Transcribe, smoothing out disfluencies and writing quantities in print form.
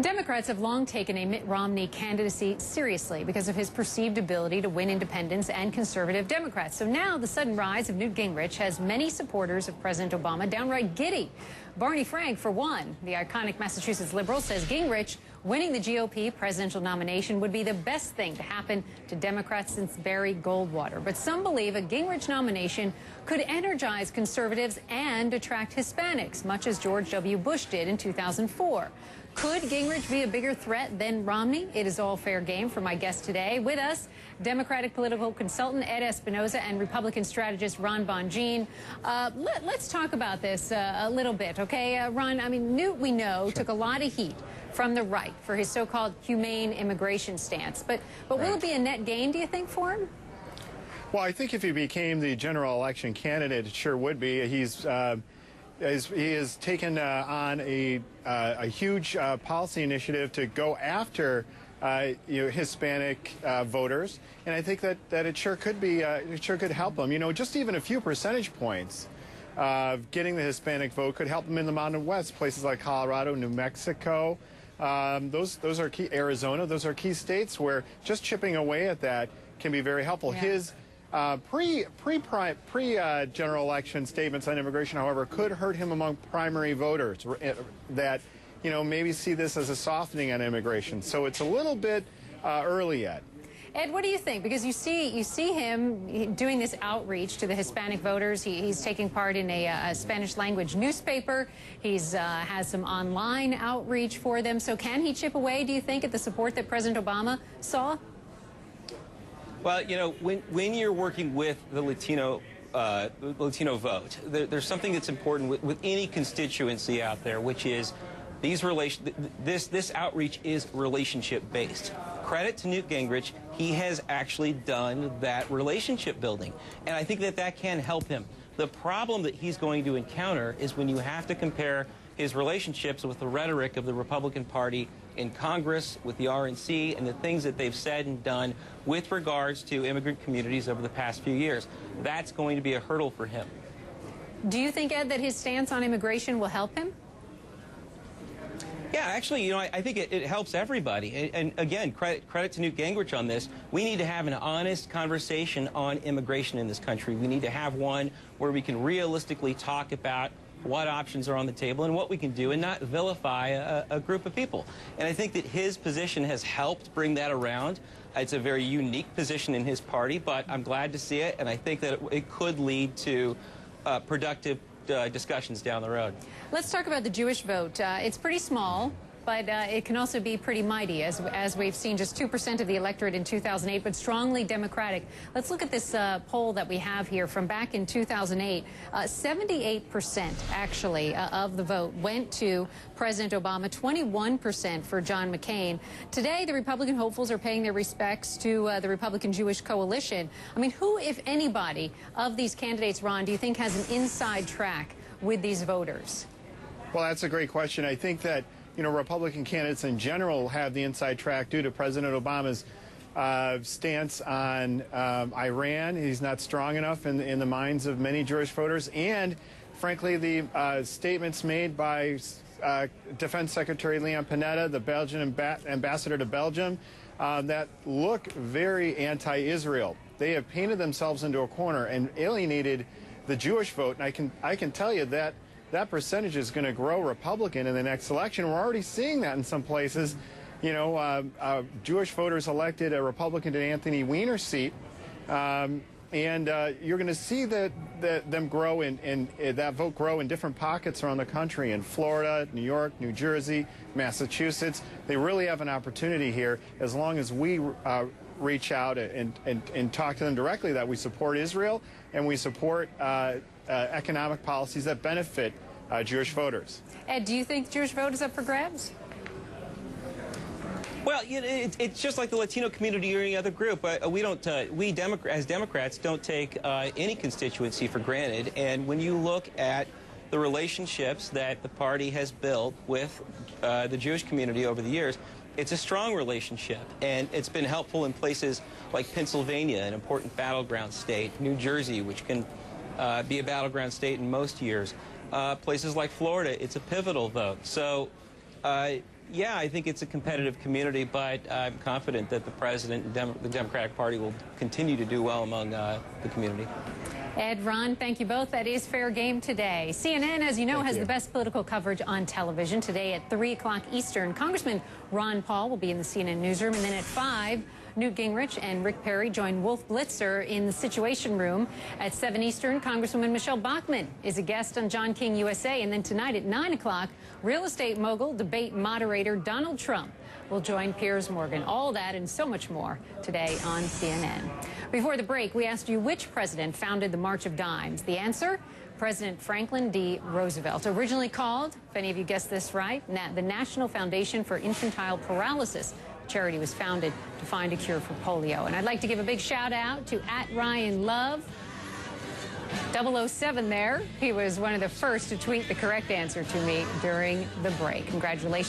Democrats have long taken a Mitt Romney candidacy seriously because of his perceived ability to win independents and conservative Democrats. So now the sudden rise of Newt Gingrich has many supporters of President Obama downright giddy. Barney Frank, for one, the iconic Massachusetts liberal, says Gingrich winning the GOP presidential nomination would be the best thing to happen to Democrats since Barry Goldwater. But some believe a Gingrich nomination could energize conservatives and attract Hispanics, much as George W. Bush did in 2004. Could Gingrich be a bigger threat than Romney? It is all fair game for my guest today. With us, Democratic political consultant Ed Espinoza and Republican strategist Ron Bonjean. Let's talk about this a little bit, okay? Ron, I mean, Newt, we know, took a lot of heat from the right for his so-called humane immigration stance. But will it be a net gain, do you think, for him? Well, I think if he became the general election candidate, it sure would be. He has taken on a huge policy initiative to go after Hispanic voters, and I think that it sure could be it sure could help him. You know, just even a few percentage points of getting the Hispanic vote could help him in the Mountain West, places like Colorado, New Mexico. Those are key. Arizona. Those are key states where just chipping away at that can be very helpful. Yeah. His pre-general election statements on immigration, however, could hurt him among primary voters that, you know, maybe see this as a softening on immigration. So it's a little bit early yet. Ed, what do you think? Because you see him doing this outreach to the Hispanic voters. He's taking part in a Spanish language newspaper. He's has some online outreach for them. So can he chip away, do you think, at the support that President Obama saw? Well, you know, when you're working with the Latino vote, there's something that's important with any constituency out there, which is this outreach is relationship based. Credit to Newt Gingrich, he has actually done that relationship building, and I think that can help him. The problem that he's going to encounter is when you have to compare his relationships with the rhetoric of the Republican Party in Congress, with the RNC, and the things that they've said and done with regards to immigrant communities over the past few years. That's going to be a hurdle for him. Do you think, Ed, that his stance on immigration will help him? Yeah, actually, you know, I think it helps everybody. And again, credit to Newt Gingrich on this. We need to have an honest conversation on immigration in this country. We need to have one where we can realistically talk about what options are on the table and what we can do and not vilify a group of people. And I think that his position has helped bring that around. It's a very unique position in his party, but I'm glad to see it, and I think that it could lead to productive discussions down the road. Let's talk about the Jewish vote. It's pretty small, but it can also be pretty mighty, as we've seen, just 2% of the electorate in 2008, but strongly Democratic. Let's look at this poll that we have here from back in 2008. 78% actually of the vote went to President Obama, 21% for John McCain. Today, the Republican hopefuls are paying their respects to the Republican Jewish coalition. I mean, who, if anybody, of these candidates, Ron, do you think has an inside track with these voters? Well, that's a great question. I think that, you know, Republican candidates in general have the inside track due to President Obama's stance on Iran. He's not strong enough in the minds of many Jewish voters, and frankly, the statements made by Defense Secretary Leon Panetta, the Belgian ambassador to Belgium, that look very anti-Israel. They have painted themselves into a corner and alienated the Jewish vote, and I can tell you that that percentage is going to grow Republican in the next election. We're already seeing that in some places. You know, Jewish voters elected a Republican to Anthony Weiner's seat, and you're going to see them grow in that vote grow in different pockets around the country, in Florida, New York, New Jersey, Massachusetts. They really have an opportunity here as long as we reach out and talk to them directly that we support Israel and we support economic policies that benefit Jewish voters. Ed, do you think the Jewish vote is up for grabs? Well, it's just like the Latino community or any other group. We as Democrats don't take any constituency for granted. And when you look at the relationships that the party has built with the Jewish community over the years, it's a strong relationship, and it's been helpful in places like Pennsylvania, an important battleground state, New Jersey, which can be a battleground state in most years. Places like Florida, it's a pivotal vote. So Yeah, I think it's a competitive community, but I'm confident that the president and the Democratic Party will continue to do well among the community. Ed, Ron, thank you both. That is fair game today. CNN, as you know, has the best political coverage on television. Today at 3 o'clock Eastern, Congressman Ron Paul will be in the CNN newsroom. And then at 5, Newt Gingrich and Rick Perry join Wolf Blitzer in the Situation Room. At 7 Eastern, Congresswoman Michelle Bachmann is a guest on John King USA. And then tonight at 9 o'clock, real estate mogul, debate moderator Donald Trump will join Piers Morgan. All that and so much more today on CNN. Before the break, we asked you which president founded the March of Dimes. The answer, President Franklin D. Roosevelt, originally called, if any of you guessed this right, the National Foundation for Infantile Paralysis. The charity was founded to find a cure for polio. And I'd like to give a big shout out to @RyanLove. 007 there. He was one of the first to tweet the correct answer to me during the break. Congratulations.